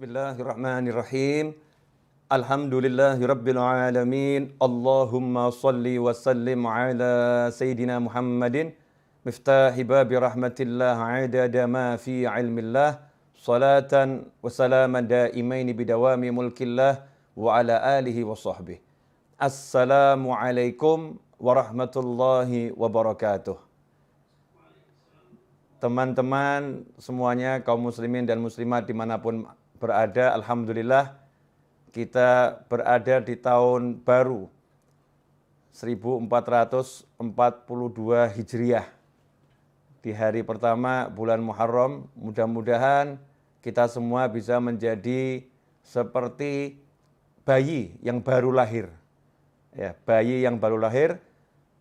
Bismillahirrahmanirrahim. Alhamdulillahirabbil alamin. Allahumma shalli wa sallim ala sayyidina Muhammadin miftahi babi rahmatillah adada ma fi ilmillah salatan wa salaman daimaini bidawami mulkillah wa ala alihi wa sahbihi. Assalamualaikum warahmatullahi wabarakatuh. Teman-teman semuanya, kaum muslimin dan muslimat dimanapun berada, alhamdulillah kita berada di tahun baru 1442 Hijriah. Di hari pertama bulan Muharram, mudah-mudahan kita semua bisa menjadi seperti bayi yang baru lahir. Ya, bayi yang baru lahir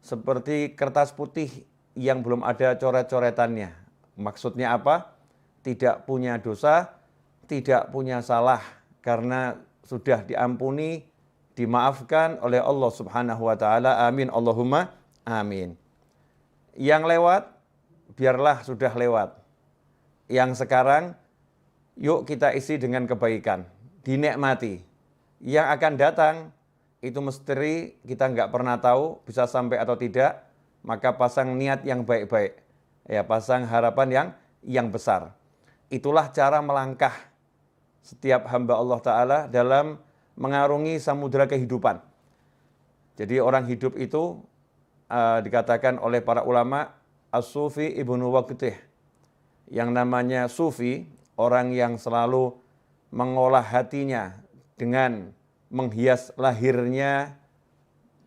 seperti kertas putih yang belum ada coret-coretannya. Maksudnya apa? Tidak punya dosa, tidak punya salah karena sudah diampuni, dimaafkan oleh Allah Subhanahu wa taala. Amin Allahumma amin. Yang lewat biarlah sudah lewat. Yang sekarang yuk kita isi dengan kebaikan, dinikmati. Yang akan datang itu misteri, kita nggak pernah tahu bisa sampai atau tidak, maka pasang niat yang baik-baik. Ya, pasang harapan yang besar. Itulah cara melangkah setiap hamba Allah Ta'ala dalam mengarungi samudera kehidupan. Jadi orang hidup itu dikatakan oleh para ulama As-Sufi Ibnu Waqtih. Yang namanya Sufi, orang yang selalu mengolah hatinya dengan menghias lahirnya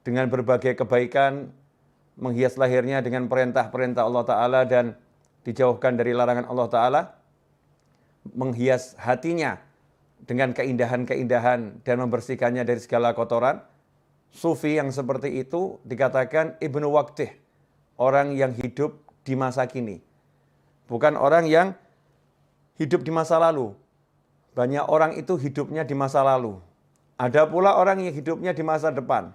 dengan berbagai kebaikan, menghias lahirnya dengan perintah-perintah Allah Ta'ala dan dijauhkan dari larangan Allah Ta'ala, menghias hatinya dengan keindahan-keindahan dan membersihkannya dari segala kotoran. Sufi yang seperti itu dikatakan Ibnu Waqtih, orang yang hidup di masa kini. Bukan orang yang hidup di masa lalu. Banyak orang itu hidupnya di masa lalu. Ada pula orang yang hidupnya di masa depan.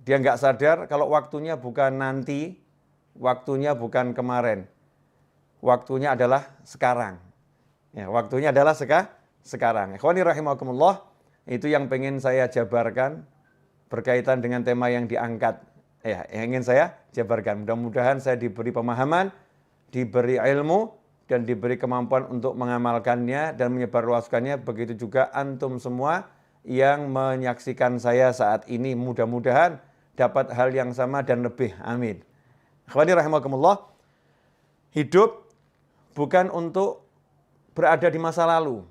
Dia nggak sadar kalau waktunya bukan nanti, waktunya bukan kemarin. Waktunya adalah sekarang. Ya, waktunya adalah sekarang. Ikhwani rahimakumullah, itu yang pengen saya jabarkan berkaitan dengan tema yang diangkat. Ya, yang ingin saya jabarkan. Mudah-mudahan saya diberi pemahaman, diberi ilmu, dan diberi kemampuan untuk mengamalkannya dan menyebarluaskannya. Begitu juga antum semua yang menyaksikan saya saat ini, mudah-mudahan dapat hal yang sama dan lebih. Amin. Ikhwani rahimakumullah, hidup bukan untuk berada di masa lalu.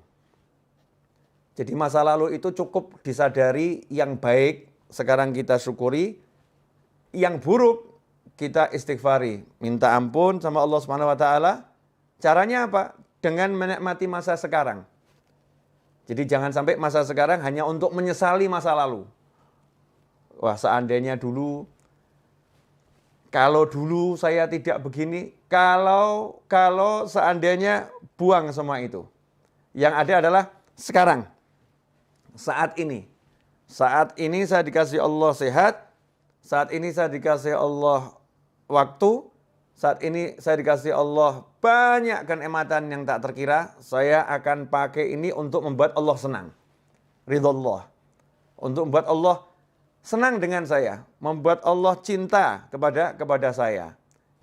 Jadi masa lalu itu cukup disadari, yang baik sekarang kita syukuri, yang buruk kita istighfari, minta ampun sama Allah Subhanahu wa taala. Caranya apa? Dengan menikmati masa sekarang. Jadi jangan sampai masa sekarang hanya untuk menyesali masa lalu. Wah, seandainya dulu, kalau dulu saya tidak begini, kalau seandainya, buang semua itu. Yang ada adalah sekarang. Saat ini. Saat ini saya dikasih Allah sehat. Saat ini saya dikasih Allah waktu. Saat ini saya dikasih Allah banyak kenikmatan yang tak terkira. Saya akan pakai ini untuk membuat Allah senang. Ridha. Untuk membuat Allah senang dengan saya. Membuat Allah cinta kepada saya.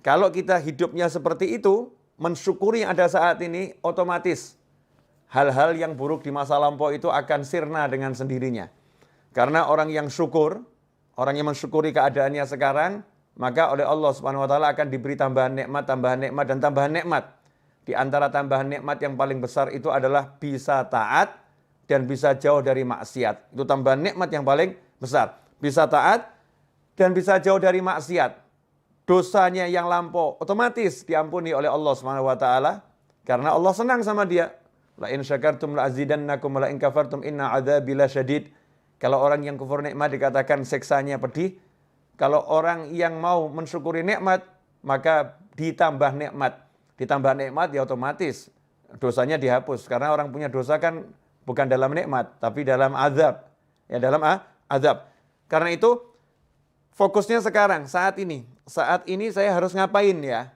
Kalau kita hidupnya seperti itu, mensyukuri yang ada saat ini, otomatis hal-hal yang buruk di masa lampau itu akan sirna dengan sendirinya. Karena orang yang syukur, orang yang mensyukuri keadaannya sekarang, maka oleh Allah Subhanahu wa taala akan diberi tambahan nikmat, dan tambahan nikmat. Di antara tambahan nikmat yang paling besar itu adalah bisa taat dan bisa jauh dari maksiat. Itu tambahan nikmat yang paling besar. Bisa taat dan bisa jauh dari maksiat. Dosanya yang lampau otomatis diampuni oleh Allah Subhanahu wa taala karena Allah senang sama dia. La in syakartum la azidannakum wa la in kafartum inna adzabi lasyadid. Kalau orang yang kufur nikmat dikatakan siksanya pedih. Kalau orang yang mau mensyukuri nikmat, maka ditambah nikmat. Ditambah nikmat ya otomatis dosanya dihapus. Karena orang punya dosa kan bukan dalam nikmat, tapi dalam azab. Ya, dalam azab. Karena itu fokusnya sekarang, saat ini. Saat ini saya harus ngapain ya?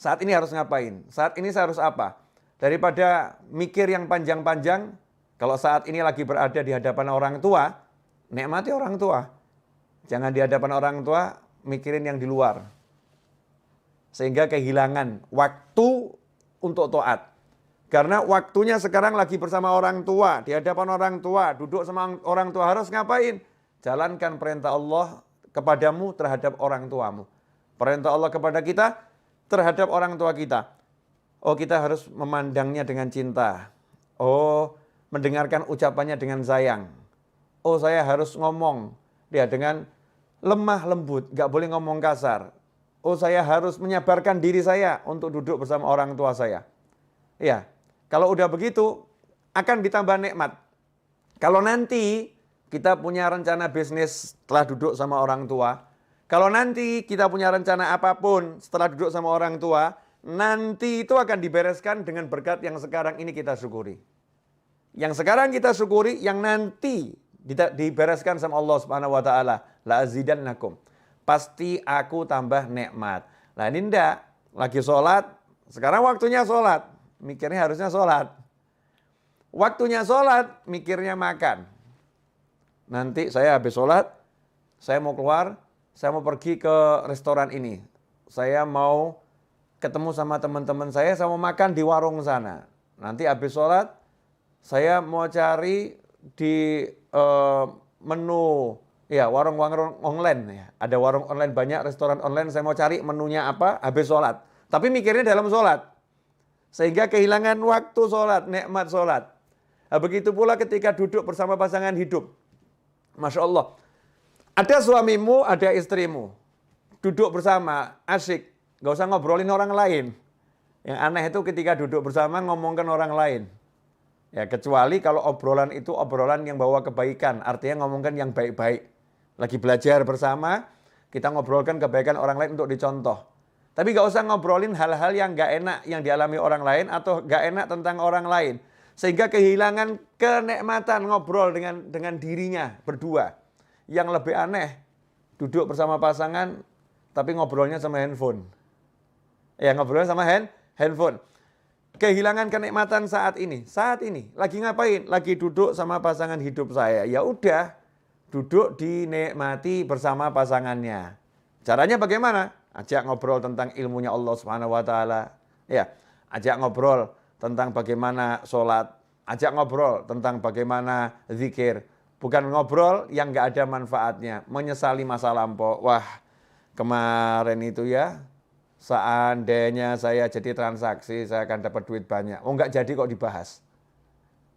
Saat ini harus ngapain? Saat ini saya harus apa? Daripada mikir yang panjang-panjang, kalau saat ini lagi berada di hadapan orang tua, nikmati orang tua. Jangan di hadapan orang tua, mikirin yang di luar. Sehingga kehilangan waktu untuk taat. Karena waktunya sekarang lagi bersama orang tua, di hadapan orang tua, duduk sama orang tua, harus ngapain? Jalankan perintah Allah kepadamu terhadap orang tuamu. Perintah Allah kepada kita terhadap orang tua kita. Oh, kita harus memandangnya dengan cinta. Oh, mendengarkan ucapannya dengan sayang. Oh, saya harus ngomong dia dengan lemah lembut, gak boleh ngomong kasar. Oh, saya harus menyabarkan diri saya untuk duduk bersama orang tua saya. Ya. Kalau udah begitu, akan ditambah nikmat. Kalau nanti kita punya rencana bisnis setelah duduk sama orang tua, kalau nanti kita punya rencana apapun setelah duduk sama orang tua, nanti itu akan dibereskan dengan berkat yang sekarang ini kita syukuri. Yang sekarang kita syukuri, yang nanti dibereskan sama Allah Subhanahu wa taala, la azidannakum. Pasti aku tambah nikmat. Nah, ini ndak lagi sholat, sekarang waktunya sholat. Mikirnya harusnya sholat. Waktunya sholat, mikirnya makan. Nanti saya habis sholat, saya mau keluar, saya mau pergi ke restoran ini. Saya mau ketemu sama teman-teman saya mau makan di warung sana. Nanti habis sholat, saya mau cari di menu, ya warung-warung online. Ya. Ada warung online banyak, restoran online, saya mau cari menunya apa, habis sholat. Tapi mikirnya dalam sholat. Sehingga kehilangan waktu sholat, nikmat sholat. Nah, begitu pula ketika duduk bersama pasangan hidup. Masya Allah. Ada suamimu, ada istrimu. Duduk bersama, asyik. Gak usah ngobrolin orang lain. Yang aneh itu ketika duduk bersama ngomongkan orang lain. Ya, kecuali kalau obrolan itu obrolan yang bawa kebaikan. Artinya ngomongkan yang baik-baik. Lagi belajar bersama, kita ngobrolkan kebaikan orang lain untuk dicontoh. Tapi gak usah ngobrolin hal-hal yang gak enak yang dialami orang lain atau gak enak tentang orang lain. Sehingga kehilangan kenikmatan ngobrol dengan dirinya berdua. Yang lebih aneh, duduk bersama pasangan tapi ngobrolnya sama handphone. Ya, ngobrolnya sama handphone. Kehilangan kenikmatan saat ini. Saat ini lagi ngapain? Lagi duduk sama pasangan hidup saya. Ya udah, duduk dinikmati bersama pasangannya. Caranya bagaimana? Ajak ngobrol tentang ilmunya Allah Subhanahu wa taala. Ya, ajak ngobrol tentang bagaimana sholat, ajak ngobrol tentang bagaimana zikir. Bukan ngobrol yang enggak ada manfaatnya, menyesali masa lampau. Wah, kemarin itu ya, seandainya saya jadi transaksi, saya akan dapat duit banyak. Oh, enggak jadi kok dibahas.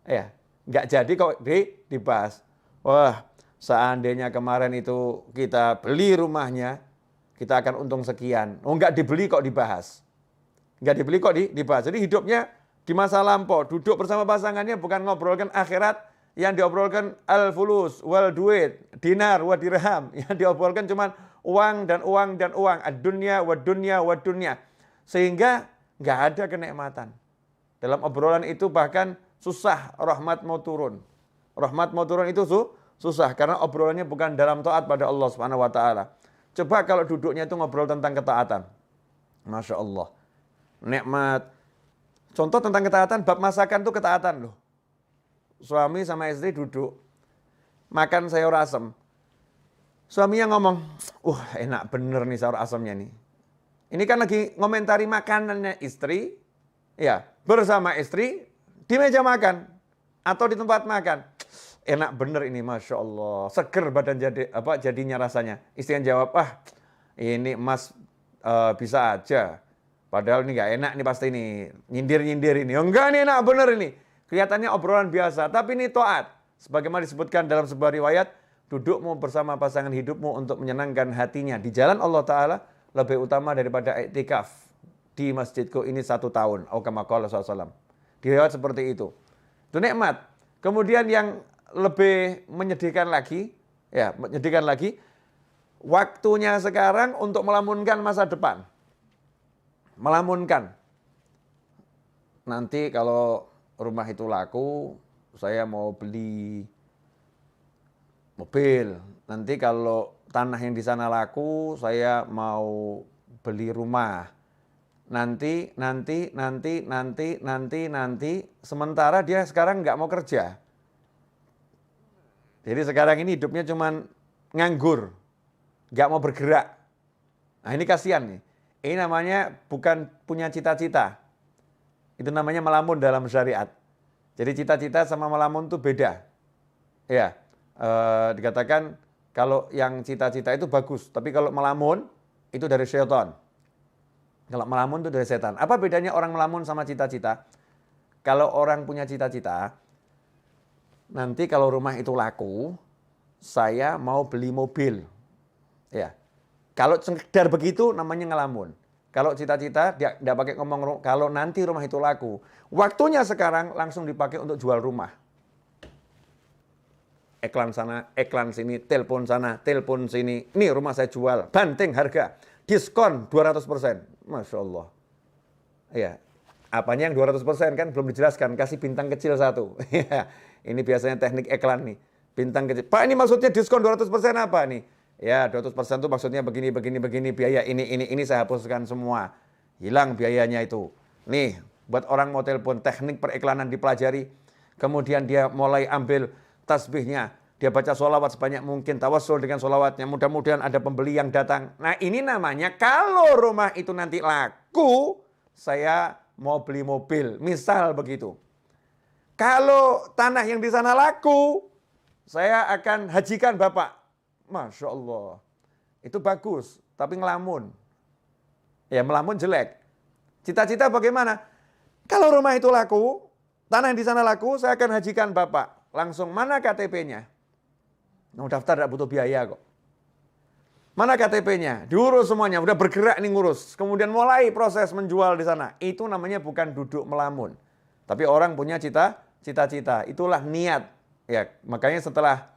Ya, enggak jadi kok dibahas. Wah, seandainya kemarin itu kita beli rumahnya, kita akan untung sekian. Oh, enggak dibeli kok dibahas. Enggak dibeli kok dibahas. Jadi hidupnya di masa lampau. Duduk bersama pasangannya bukan ngobrolkan akhirat. Yang diobrolkan al-fulus, wal duit, dinar, wa dirham. Yang diobrolkan cuma uang dan uang dan uang. Ad-dunya, wa dunya, wa dunya. Sehingga enggak ada kenikmatan. Dalam obrolan itu bahkan susah rahmat mau turun. Rahmat mau turun itu susah. Karena obrolannya bukan dalam taat pada Allah Subhanahu wa taala. Coba kalau duduknya itu ngobrol tentang ketaatan. Masya Allah. Nikmat. Contoh tentang ketaatan, bab masakan itu ketaatan loh. Suami sama istri duduk. Makan sayur asem. Suaminya ngomong, enak bener nih sayur asemnya nih. Ini kan lagi ngomentari makanannya istri. Ya, bersama istri di meja makan. Atau di tempat makan. Enak bener ini, Masya Allah. Seger badan jadinya rasanya. Istri yang jawab, ini mas bisa aja. Padahal ini gak enak nih pasti ini. Nyindir-nyindir ini. Enggak, ini enak bener ini. Kelihatannya obrolan biasa. Tapi ini taat. Sebagaimana disebutkan dalam sebuah riwayat, dudukmu bersama pasangan hidupmu untuk menyenangkan hatinya. Di jalan Allah Ta'ala lebih utama daripada iktikaf. Di masjidku ini 1 tahun. Aukamaqala SAW. Di riwayat seperti itu. Itu nikmat. Kemudian yang lebih menyedihkan lagi, waktunya sekarang untuk melamunkan masa depan. Melamunkan. Nanti kalau rumah itu laku, saya mau beli mobil. Nanti kalau tanah yang di sana laku, saya mau beli rumah. Nanti. Sementara dia sekarang nggak mau kerja. Jadi sekarang ini hidupnya cuman nganggur, nggak mau bergerak. Nah ini kasihan nih. Ini namanya bukan punya cita-cita. Itu namanya melamun dalam syariat. Jadi cita-cita sama melamun itu beda. Ya, dikatakan kalau yang cita-cita itu bagus, tapi kalau melamun itu dari syaitan. Kalau melamun itu dari setan. Apa bedanya orang melamun sama cita-cita? Kalau orang punya cita-cita, nanti kalau rumah itu laku, saya mau beli mobil. Ya. Kalau sekedar begitu namanya ngelamun. Kalau cita-cita dia enggak pakai ngomong kalau nanti rumah itu laku. Waktunya sekarang langsung dipakai untuk jual rumah. Iklan sana, iklan sini, telepon sana, telepon sini. Nih rumah saya jual, banting harga. Diskon 200%. Masya Allah. Ya, apanya yang 200% kan belum dijelaskan. Kasih bintang kecil 1. Ini biasanya teknik iklan nih. Bintang kecil. Pak ini maksudnya diskon 200% apa nih? Ya 200% itu maksudnya begini. Biaya ini saya hapuskan semua. Hilang biayanya itu. Nih, buat orang mau telepon teknik periklanan dipelajari. Kemudian dia mulai ambil tasbihnya. Dia baca sholawat sebanyak mungkin, tawassul dengan sholawatnya. Mudah-mudahan ada pembeli yang datang. Nah ini namanya kalau rumah itu nanti laku, saya mau beli mobil. Misal begitu. Kalau tanah yang di sana laku, saya akan hajikan Bapak. Masya Allah. Itu bagus, tapi ngelamun. Ya melamun jelek. Cita-cita bagaimana? Kalau rumah itu laku, tanah yang di sana laku, saya akan hajikan Bapak. Langsung mana KTP-nya? Nah, daftar tidak butuh biaya kok. Mana KTP-nya? Diurus semuanya, udah bergerak nih ngurus. Kemudian mulai proses menjual di sana. Itu namanya bukan duduk melamun. Tapi orang punya cita-cita. Itulah niat. Ya, makanya setelah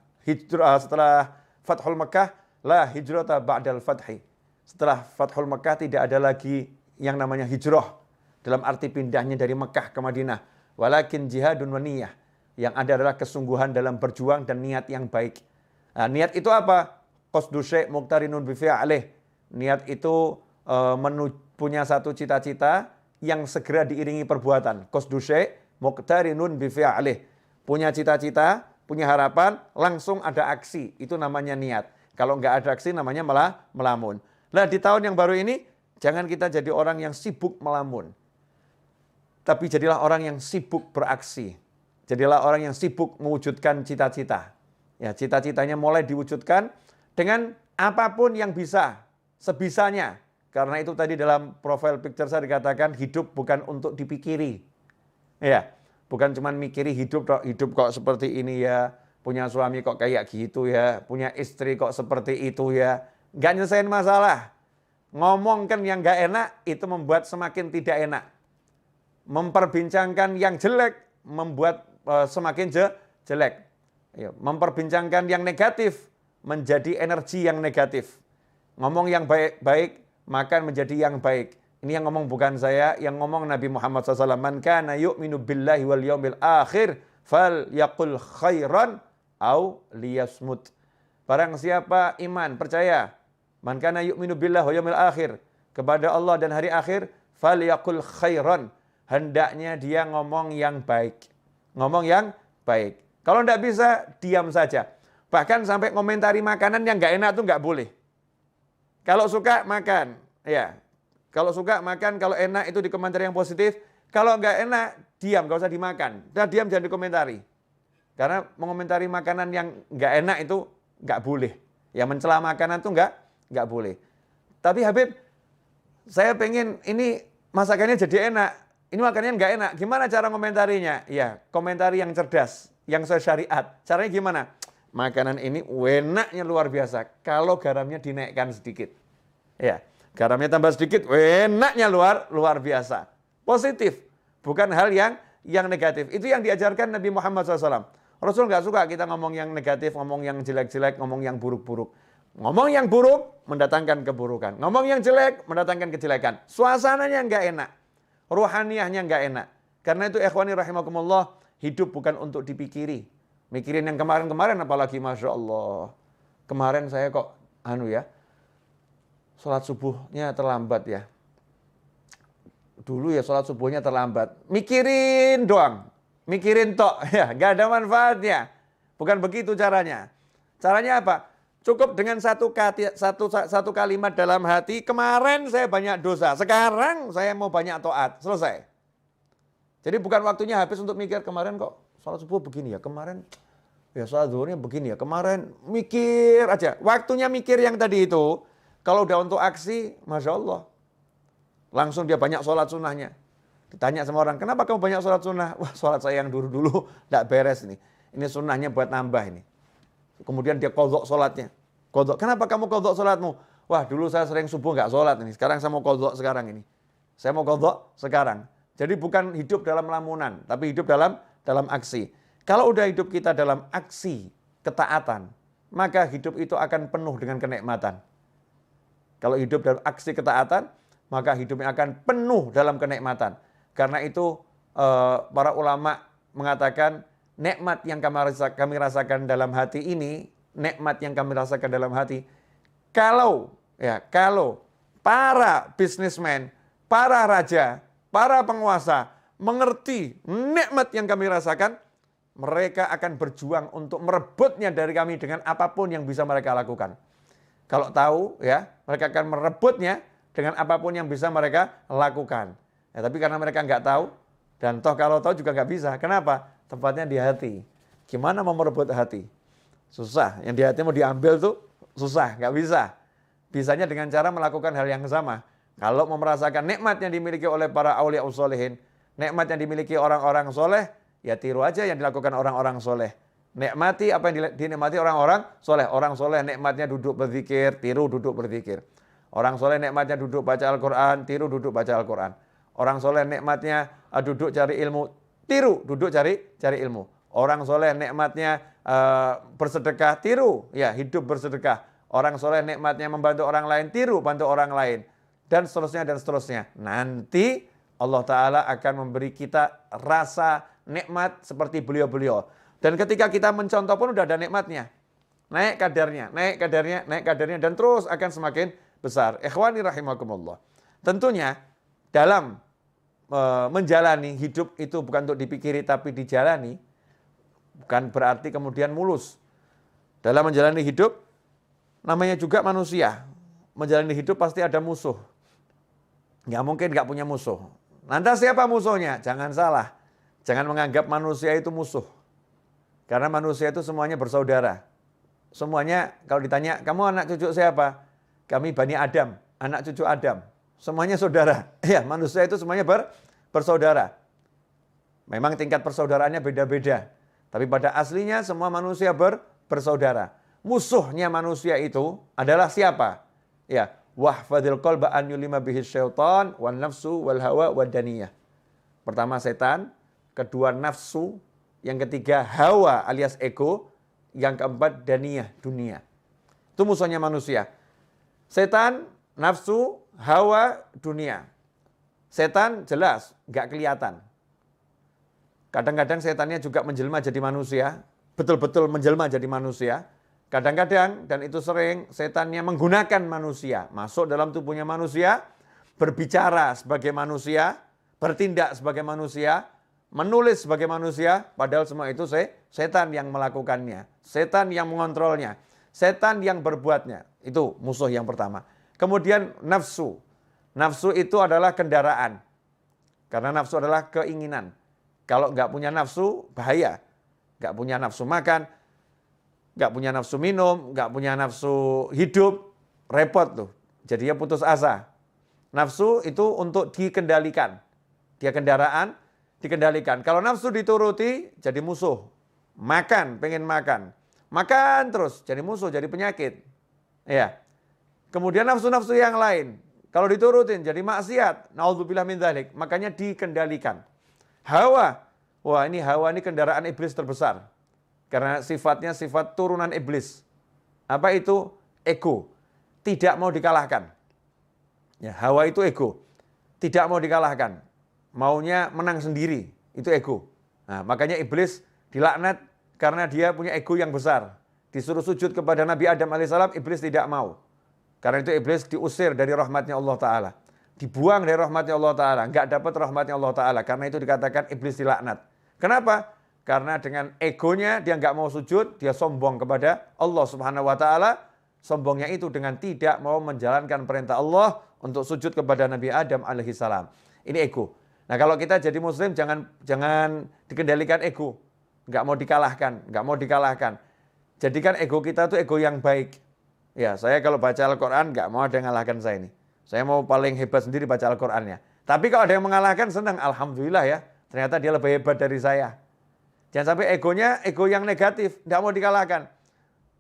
Fathul Makkah, la hijrata ba'dal fathi. Setelah Fathul Makkah tidak ada lagi yang namanya hijrah. Dalam arti pindahnya dari Mekah ke Madinah. Walakin jihadun wa niyah. Yang ada adalah kesungguhan dalam berjuang dan niat yang baik. Nah, niat itu apa? Qasdu syai' muqtarinun bi fi'lih. Niat itu punya satu cita-cita yang segera diiringi perbuatan. Qasdu syai' muqtarinun bi fi'lih. Punya cita-cita, punya harapan, langsung ada aksi. Itu namanya niat. Kalau enggak ada aksi namanya malah melamun. Nah, di tahun yang baru ini jangan kita jadi orang yang sibuk melamun. Tapi jadilah orang yang sibuk beraksi. Jadilah orang yang sibuk mewujudkan cita-cita. Ya, cita-citanya mulai diwujudkan dengan apapun yang bisa, sebisanya. Karena itu tadi dalam profile picture saya dikatakan hidup bukan untuk dipikiri. Ya, bukan cuma mikiri hidup kok seperti ini ya, punya suami kok kayak gitu ya, punya istri kok seperti itu ya. Nggak nyelesain masalah. Ngomongkan yang nggak enak itu membuat semakin tidak enak. Memperbincangkan yang jelek membuat semakin jelek. Memperbincangkan yang negatif menjadi energi yang negatif. Ngomong yang baik maka menjadi yang baik. Ini yang ngomong bukan saya, yang ngomong Nabi Muhammad SAW. Man kana yu'minu billahi wal yaumil akhir fal yaqul khairan au liyasmut. Barang siapa iman, percaya, man kana yu'minu billahi wal yaumil akhir, kepada Allah dan hari akhir, fal yaqul khairan. Hendaknya dia ngomong yang baik. Ngomong yang baik. Kalau tidak bisa, diam saja. Bahkan sampai komentari makanan yang nggak enak itu nggak boleh. Kalau suka, makan. Ya. Kalau suka, makan. Kalau enak itu dikomentari yang positif. Kalau nggak enak, diam. Nggak usah dimakan. Udah diam, jangan dikomentari. Karena mengomentari makanan yang nggak enak itu nggak boleh. Ya mencela makanan itu nggak boleh. Tapi Habib, saya pengen ini masakannya jadi enak. Ini makanannya nggak enak. Gimana cara komentarinya? Ya, komentari yang cerdas. Yang saya syariat. Caranya gimana? Makanan ini enaknya luar biasa. Kalau garamnya dinaikkan sedikit. Ya, garamnya tambah sedikit, enaknya luar biasa. Positif. Bukan hal yang negatif. Itu yang diajarkan Nabi Muhammad SAW. Rasul nggak suka kita ngomong yang negatif, ngomong yang jelek-jelek, ngomong yang buruk-buruk. Ngomong yang buruk mendatangkan keburukan. Ngomong yang jelek mendatangkan kejelekan. Suasananya nggak enak. Ruhaniyahnya nggak enak. Karena itu ikhwani rahimakumullah, hidup bukan untuk dipikiri. Mikirin yang kemarin-kemarin apalagi Masya Allah. Kemarin saya kok sholat subuhnya terlambat ya. dulu ya sholat subuhnya terlambat. Mikirin doang. Mikirin tok. Ya, nggak ada manfaatnya. Bukan begitu caranya. Caranya apa? Cukup dengan satu kalimat dalam hati, kemarin saya banyak dosa, sekarang saya mau banyak taat. Selesai. Jadi bukan waktunya habis untuk mikir, kemarin kok sholat subuh begini ya, kemarin ya sholat zuhurnya begini ya, kemarin mikir aja. Waktunya mikir yang tadi itu, kalau udah untuk aksi, Masya Allah. Langsung dia banyak sholat sunnahnya. Ditanya sama orang, kenapa kamu banyak sholat sunnah? Wah, sholat saya yang dulu-dulu tidak beres nih. Ini sunnahnya buat nambah ini. Kemudian dia qadha sholatnya. Qadha, kenapa kamu qadha sholatmu? Wah, dulu saya sering subuh nggak sholat ini. Sekarang saya mau qadha sekarang ini. Saya mau qadha sekarang. Jadi bukan hidup dalam lamunan, tapi hidup dalam aksi. Kalau udah hidup kita dalam aksi ketaatan, maka hidup itu akan penuh dengan kenikmatan. Kalau hidup dalam aksi ketaatan, maka hidupnya akan penuh dalam kenikmatan. Karena itu para ulama mengatakan nikmat yang kami rasakan dalam hati ini, nikmat yang kami rasakan dalam hati, kalau para bisnismen, para raja, para penguasa mengerti nikmat yang kami rasakan, mereka akan berjuang untuk merebutnya dari kami dengan apapun yang bisa mereka lakukan. Kalau tahu ya, mereka akan merebutnya dengan apapun yang bisa mereka lakukan. Ya, tapi karena mereka nggak tahu, dan toh kalau tahu juga nggak bisa. Kenapa? Tempatnya di hati. Gimana mau merebut hati? Susah. Yang di hati mau diambil tuh susah, nggak bisa. Bisanya dengan cara melakukan hal yang sama. Kalau mau merasakan nikmat yang dimiliki oleh para aulia usholihin, nikmat yang dimiliki orang-orang soleh, ya tiru aja yang dilakukan orang-orang soleh. Nikmati apa yang dinikmati orang-orang soleh. Orang soleh nikmatnya duduk berzikir, tiru duduk berzikir. Orang soleh nikmatnya duduk baca Al-Quran, tiru duduk baca Al-Quran. Orang soleh nikmatnya duduk cari ilmu, tiru duduk cari ilmu. Orang soleh nikmatnya bersedekah, tiru ya hidup bersedekah. Orang soleh nikmatnya membantu orang lain, tiru bantu orang lain. Dan seterusnya dan seterusnya. Nanti Allah Ta'ala akan memberi kita rasa nikmat seperti beliau-beliau. Dan ketika kita mencontoh pun udah ada nikmatnya. Naik kadarnya, dan terus akan semakin besar. Ikhwani rahimakumullah. Tentunya dalam menjalani hidup itu bukan untuk dipikiri tapi dijalani. Bukan berarti kemudian mulus. Dalam menjalani hidup, namanya juga manusia. Menjalani hidup pasti ada musuh. Nggak mungkin nggak punya musuh. Lantas siapa musuhnya? Jangan salah. Jangan menganggap manusia itu musuh. Karena manusia itu semuanya bersaudara. Semuanya kalau ditanya, kamu anak cucu siapa? Kami Bani Adam, anak cucu Adam. Semuanya saudara. Ya, manusia itu semuanya bersaudara. Memang tingkat persaudaraannya beda-beda. Tapi pada aslinya semua manusia bersaudara. Musuhnya manusia itu adalah siapa? Ya, wahfadil qalba an yulima bihi syaitan wan nafsu wal hawa wad daniyah. Pertama setan, kedua nafsu, yang ketiga hawa alias ego, yang keempat daniyah, dunia. Itu musuhnya manusia. Setan, nafsu, hawa, dunia. Setan jelas nggak kelihatan. Kadang-kadang setannya juga menjelma jadi manusia, betul-betul menjelma jadi manusia. Kadang-kadang, dan itu sering, setannya menggunakan manusia, masuk dalam tubuhnya manusia, berbicara sebagai manusia, bertindak sebagai manusia, menulis sebagai manusia, padahal semua itu setan yang melakukannya, setan yang mengontrolnya, setan yang berbuatnya. Itu musuh yang pertama. Kemudian nafsu. Nafsu itu adalah kendaraan. Karena nafsu adalah keinginan. Kalau nggak punya nafsu, bahaya. Nggak punya nafsu makan, nggak punya nafsu minum, nggak punya nafsu hidup, repot tuh. Jadinya putus asa. Nafsu itu untuk dikendalikan. Dia kendaraan, dikendalikan. Kalau nafsu dituruti, jadi musuh. Makan, pengen makan. Makan terus, jadi musuh, jadi penyakit. Ya. Kemudian nafsu-nafsu yang lain. Kalau diturutin, jadi maksiat. Na'udzubillah min dzalik. Makanya dikendalikan. Hawa. Wah, hawa ini kendaraan iblis terbesar. Karena sifatnya sifat turunan iblis. Apa itu? Ego. Tidak mau dikalahkan. Ya, hawa itu ego. Tidak mau dikalahkan. Maunya menang sendiri. Itu ego. Nah, makanya iblis dilaknat karena dia punya ego yang besar. Disuruh sujud kepada Nabi Adam alaihissalam, iblis tidak mau. Karena itu iblis diusir dari rahmatnya Allah Ta'ala. dibuang dari rahmatnya Allah Ta'ala, nggak dapat rahmatnya Allah Ta'ala. Karena itu dikatakan iblis dilaknat. Kenapa? Karena dengan egonya dia nggak mau sujud, dia sombong kepada Allah Subhanahu Wa Ta'ala. Sombongnya itu dengan tidak mau menjalankan perintah Allah untuk sujud kepada Nabi Adam alaihissalam. Ini ego. Nah kalau kita jadi muslim jangan dikendalikan ego. Nggak mau dikalahkan. Jadikan ego kita tuh ego yang baik. Ya, saya kalau baca Al-Quran nggak mau ada yang mengalahkan saya ini. Saya mau paling hebat sendiri baca Al-Qurannya. Tapi kalau ada yang mengalahkan senang, alhamdulillah ya. Ternyata dia lebih hebat dari saya. Jangan sampai egonya ego yang negatif, nggak mau dikalahkan.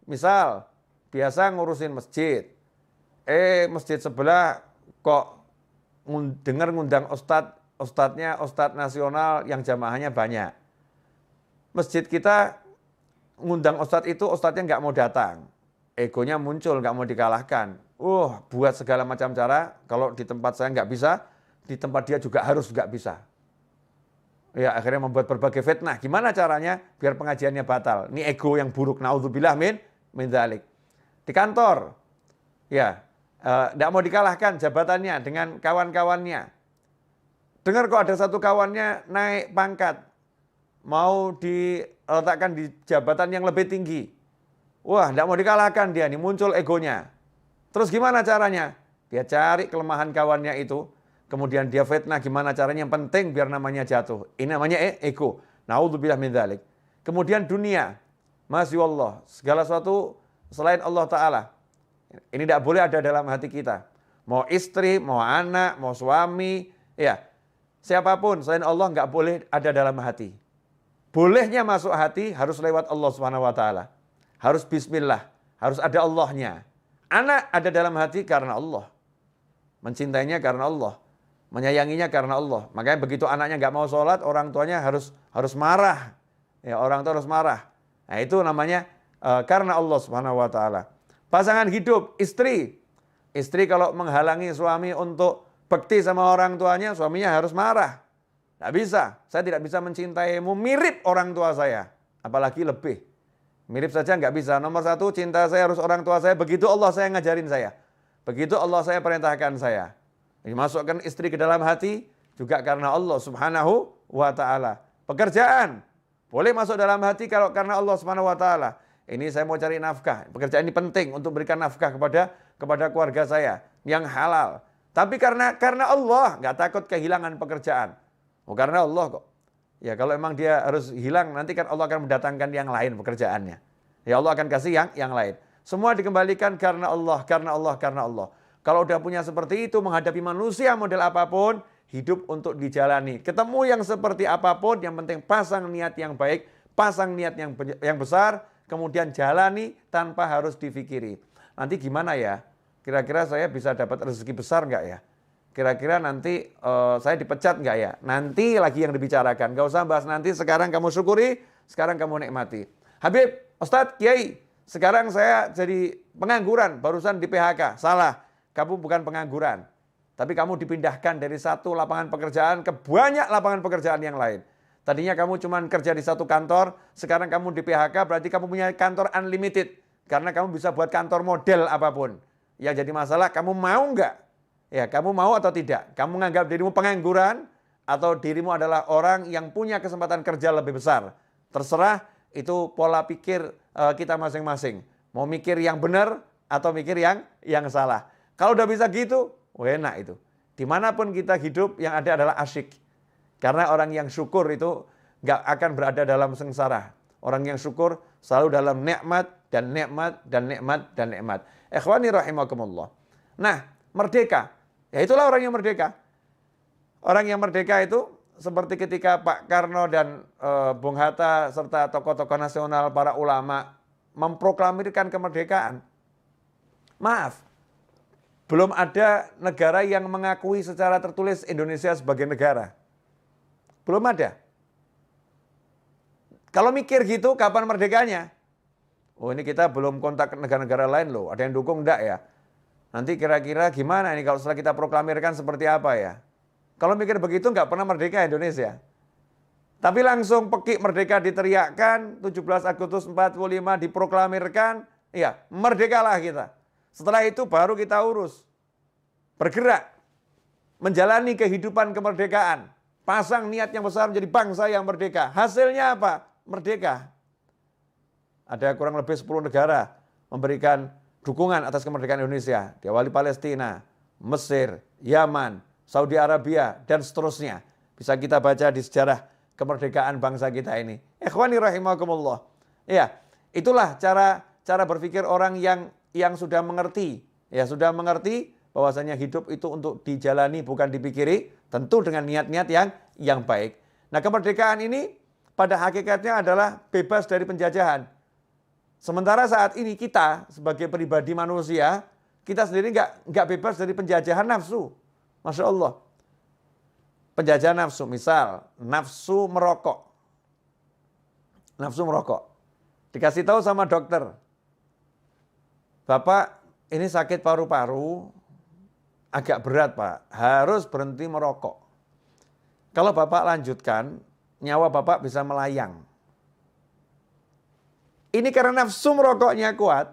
Misal, biasa ngurusin masjid. Masjid sebelah kok dengar ngundang ustadznya ustadz nasional yang jamaahnya banyak. Masjid kita ngundang ustadz itu, ustadznya nggak mau datang. Egonya muncul, nggak mau dikalahkan. Buat segala macam cara, kalau di tempat saya nggak bisa, di tempat dia juga harus nggak bisa. Ya akhirnya membuat berbagai fitnah. Gimana caranya biar pengajiannya batal? Ini ego yang buruk. Naudzubillah min dzalik. Di kantor, ya nggak mau dikalahkan jabatannya dengan kawan-kawannya. Dengar kok ada satu kawannya naik pangkat, mau diletakkan di jabatan yang lebih tinggi. Wah, nggak mau dikalahkan dia, nih muncul egonya. Terus gimana caranya? Dia cari kelemahan kawannya itu, kemudian dia fitnah gimana caranya, yang penting biar namanya jatuh. Ini namanya ego. Naudzubillah min dzalik. Kemudian dunia, masya Allah, segala sesuatu selain Allah Ta'ala. Ini tidak boleh ada dalam hati kita. Mau istri, mau anak, mau suami, ya siapapun selain Allah nggak boleh ada dalam hati. Bolehnya masuk hati harus lewat Allah Subhanahu Wa Ta'ala. Harus bismillah, harus ada Allahnya. Anak ada dalam hati karena Allah. Mencintainya karena Allah. Menyayanginya karena Allah. Makanya begitu anaknya nggak mau sholat, orang tuanya harus marah. Ya, orang tua harus marah. Nah itu namanya karena Allah Subhanahu Wa Ta'ala. Pasangan hidup, istri. Istri kalau menghalangi suami untuk bakti sama orang tuanya, suaminya harus marah. Nggak bisa, saya tidak bisa mencintaimu mirip orang tua saya. Apalagi lebih. Mirip saja nggak bisa. Nomor satu, cinta saya harus orang tua saya. Begitu Allah saya ngajarin saya. Begitu Allah saya perintahkan saya. Dimasukkan istri ke dalam hati juga karena Allah Subhanahu Wa Ta'ala. Pekerjaan boleh masuk dalam hati kalau karena Allah Subhanahu Wa Ta'ala. Ini saya mau cari nafkah. Pekerjaan ini penting untuk berikan nafkah kepada keluarga saya yang halal. Tapi karena Allah nggak takut kehilangan pekerjaan. Karena Allah kok. Ya kalau emang dia harus hilang, nanti kan Allah akan mendatangkan yang lain pekerjaannya. Ya Allah akan kasih yang lain. Semua dikembalikan karena Allah. Kalau udah punya seperti itu, menghadapi manusia model apapun, hidup untuk dijalani. Ketemu yang seperti apapun, yang penting pasang niat yang baik, pasang niat yang besar, kemudian jalani tanpa harus difikiri. Nanti gimana ya? Kira-kira saya bisa dapat rezeki besar nggak ya? Kira-kira nanti saya dipecat nggak ya? Nanti lagi yang dibicarakan. Nggak usah bahas nanti, sekarang kamu syukuri, sekarang kamu nikmati. Habib, Ustadz, Kiai, sekarang saya jadi pengangguran, barusan di PHK. Salah, kamu bukan pengangguran. Tapi kamu dipindahkan dari satu lapangan pekerjaan ke banyak lapangan pekerjaan yang lain. Tadinya kamu cuma kerja di satu kantor, sekarang kamu di PHK, berarti kamu punya kantor unlimited. Karena kamu bisa buat kantor model apapun. Yang jadi masalah, kamu mau nggak? Ya, kamu mau atau tidak? Kamu menganggap dirimu pengangguran atau dirimu adalah orang yang punya kesempatan kerja lebih besar? Terserah, itu pola pikir kita masing-masing. Mau mikir yang benar atau mikir yang salah. Kalau udah bisa gitu, enak itu. Dimanapun kita hidup, yang ada adalah asyik. Karena orang yang syukur itu nggak akan berada dalam sengsara. Orang yang syukur selalu dalam nikmat dan nikmat dan nikmat dan nikmat. Ikhwani rahimakumullah. Nah, merdeka. Ya itulah orang yang merdeka. Orang yang merdeka itu seperti ketika Pak Karno dan Bung Hatta serta tokoh-tokoh nasional, para ulama memproklamirkan kemerdekaan. Maaf, belum ada negara yang mengakui secara tertulis Indonesia sebagai negara. Belum ada. Kalau mikir gitu, kapan merdekanya? Ini kita belum kontak ke negara-negara lain loh. Ada yang dukung enggak ya? Nanti kira-kira gimana ini kalau setelah kita proklamirkan seperti apa ya? Kalau mikir begitu nggak pernah merdeka Indonesia. Tapi langsung pekik merdeka diteriakkan, 17 Agustus 45 diproklamirkan, ya merdekalah kita. Setelah itu baru kita urus. Bergerak. menjalani kehidupan kemerdekaan. Pasang niat yang besar menjadi bangsa yang merdeka. Hasilnya apa? Merdeka. Ada kurang lebih 10 negara memberikan dukungan atas kemerdekaan Indonesia. Diawali Palestina, Mesir, Yaman, Saudi Arabia, dan seterusnya. Bisa kita baca di sejarah kemerdekaan bangsa kita ini. Ikhwani rahimakumullah. Ya, itulah cara berpikir orang yang sudah mengerti. Ya, sudah mengerti bahwasanya hidup itu untuk dijalani bukan dipikiri, tentu dengan niat-niat yang baik. Nah, kemerdekaan ini pada hakikatnya adalah bebas dari penjajahan. Sementara saat ini kita sebagai pribadi manusia, kita sendiri nggak bebas dari penjajahan nafsu. Masya Allah. Penjajahan nafsu, misal nafsu merokok. Nafsu merokok. Dikasih tahu sama dokter, Bapak ini sakit paru-paru, agak berat Pak, harus berhenti merokok. Kalau Bapak lanjutkan, nyawa Bapak bisa melayang. Ini karena nafsu merokoknya kuat,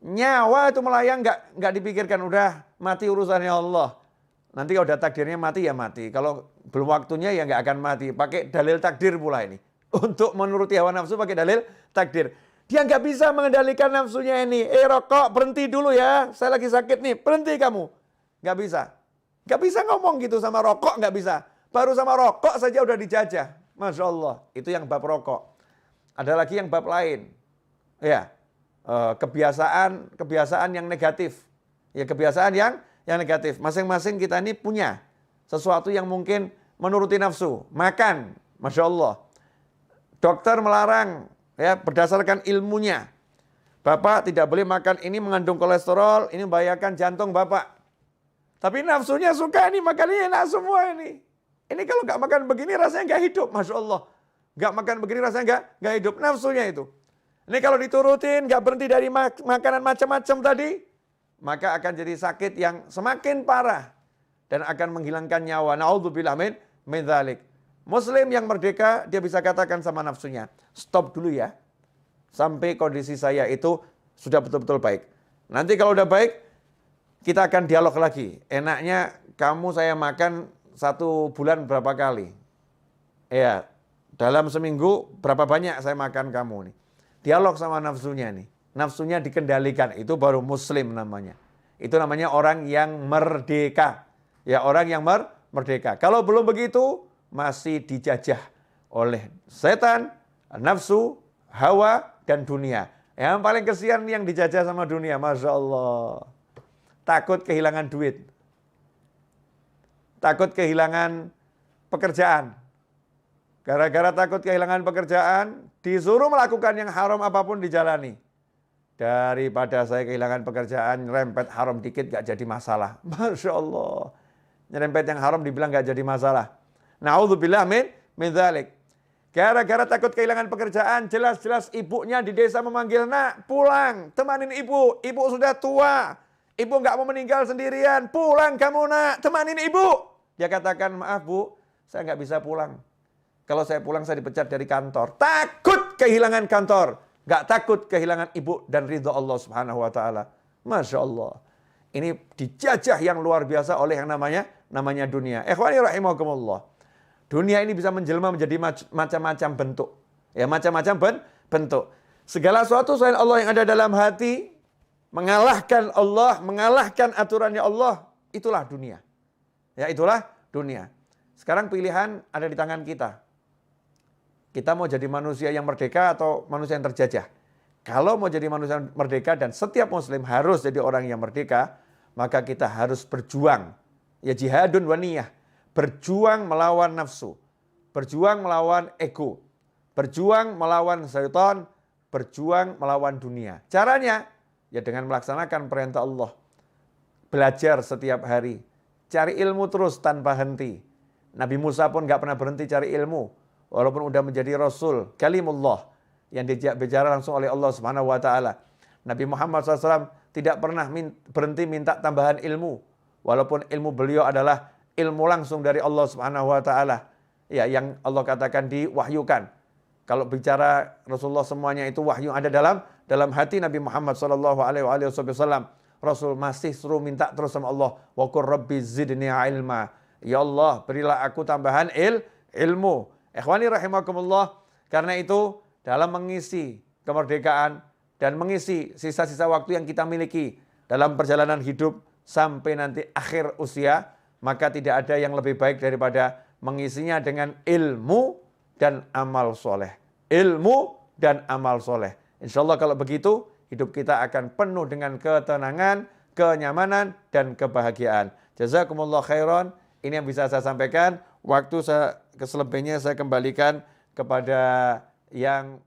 nyawa itu melayang nggak dipikirkan, udah mati urusannya Allah. Nanti kalau udah takdirnya mati ya mati, kalau belum waktunya ya nggak akan mati. Pakai dalil takdir pula ini. Untuk menuruti hawa nafsu pakai dalil takdir. Dia nggak bisa mengendalikan nafsunya ini. Rokok berhenti dulu ya, saya lagi sakit nih, berhenti kamu. Nggak bisa. Nggak bisa ngomong gitu sama rokok, nggak bisa. Baru sama rokok saja udah dijajah. Masya Allah, itu yang bab rokok. Ada lagi yang bab lain. Ya, kebiasaan yang negatif. Ya, kebiasaan yang negatif. Masing-masing kita ini punya sesuatu yang mungkin menuruti nafsu. Makan, Masya Allah. Dokter melarang ya berdasarkan ilmunya. Bapak tidak boleh makan ini mengandung kolesterol, ini membahayakan jantung Bapak. Tapi nafsunya suka ini, makannya enak semua ini. Ini kalau nggak makan begini rasanya nggak hidup, Masya Allah. Nggak makan begini rasanya nggak hidup, nafsunya itu. Ini kalau diturutin, nggak berhenti dari makanan macam-macam tadi, maka akan jadi sakit yang semakin parah dan akan menghilangkan nyawa. Na'udzubillah min dzalik. Muslim yang merdeka, dia bisa katakan sama nafsunya, stop dulu ya, sampai kondisi saya itu sudah betul-betul baik. Nanti kalau udah baik, kita akan dialog lagi. Enaknya kamu saya makan 1 bulan berapa kali? Ya, dalam seminggu berapa banyak saya makan kamu nih. Dialog sama nafsunya nih. Nafsunya dikendalikan, itu baru muslim namanya. Itu namanya orang yang merdeka. Ya, orang yang merdeka. Kalau belum begitu, masih dijajah oleh setan, nafsu, hawa, dan dunia. Yang paling kesian yang dijajah sama dunia, Masya Allah. Takut kehilangan duit. Takut kehilangan pekerjaan. Gara-gara takut kehilangan pekerjaan, disuruh melakukan yang haram apapun dijalani. Daripada saya kehilangan pekerjaan, nyerempet haram dikit gak jadi masalah. Masya Allah. Nyerempet yang haram dibilang gak jadi masalah. Na'udzubillah min dzalik. Gara-gara takut kehilangan pekerjaan, jelas-jelas ibunya di desa memanggil, nak pulang, temanin ibu. Ibu sudah tua, ibu gak mau meninggal sendirian. Pulang kamu nak, temanin ibu. Dia katakan, maaf bu, saya gak bisa pulang. Kalau saya pulang saya dipecat dari kantor. Takut kehilangan kantor. Gak takut kehilangan ibu dan ridho Allah subhanahu wa ta'ala. Masya Allah. Ini dijajah yang luar biasa oleh yang namanya dunia. Ikhwani rahimakumullah. Dunia ini bisa menjelma menjadi macam-macam bentuk. Ya, macam-macam bentuk. Segala sesuatu selain Allah yang ada dalam hati, mengalahkan Allah, mengalahkan aturannya Allah, itulah dunia. Ya, itulah dunia. Sekarang pilihan ada di tangan kita. Kita mau jadi manusia yang merdeka atau manusia yang terjajah. Kalau mau jadi manusia yang merdeka dan setiap muslim harus jadi orang yang merdeka, maka kita harus berjuang. Ya, jihadun wa niyah. Berjuang melawan nafsu. Berjuang melawan ego. Berjuang melawan syaitan. Berjuang melawan dunia. Caranya, ya dengan melaksanakan perintah Allah. Belajar setiap hari. Cari ilmu terus tanpa henti. Nabi Musa pun gak pernah berhenti cari ilmu. Walaupun udah menjadi Rasul, kalimullah, yang diajak bicara langsung oleh Allah Subhanahu wa ta'ala. Nabi Muhammad SAW tidak pernah berhenti minta tambahan ilmu. Walaupun ilmu beliau adalah ilmu langsung dari Allah Subhanahu wa ta'ala. Ya, yang Allah katakan diwahyukan. Kalau bicara Rasulullah semuanya itu wahyu ada dalam hati Nabi Muhammad SAW. Rasul masih suruh minta terus sama Allah. Wa qur rabbi zidni ilma. Ya Allah, berilah aku tambahan ilmu. Ikhwani rahimakumullah. Karena itu dalam mengisi kemerdekaan dan mengisi sisa-sisa waktu yang kita miliki dalam perjalanan hidup sampai nanti akhir usia, maka tidak ada yang lebih baik daripada mengisinya dengan ilmu dan amal soleh. Ilmu dan amal soleh. Insya Allah kalau begitu, hidup kita akan penuh dengan ketenangan, kenyamanan, dan kebahagiaan. Jazakumullah khairan. Ini yang bisa saya sampaikan. Waktu saya keselebihnya saya kembalikan kepada yang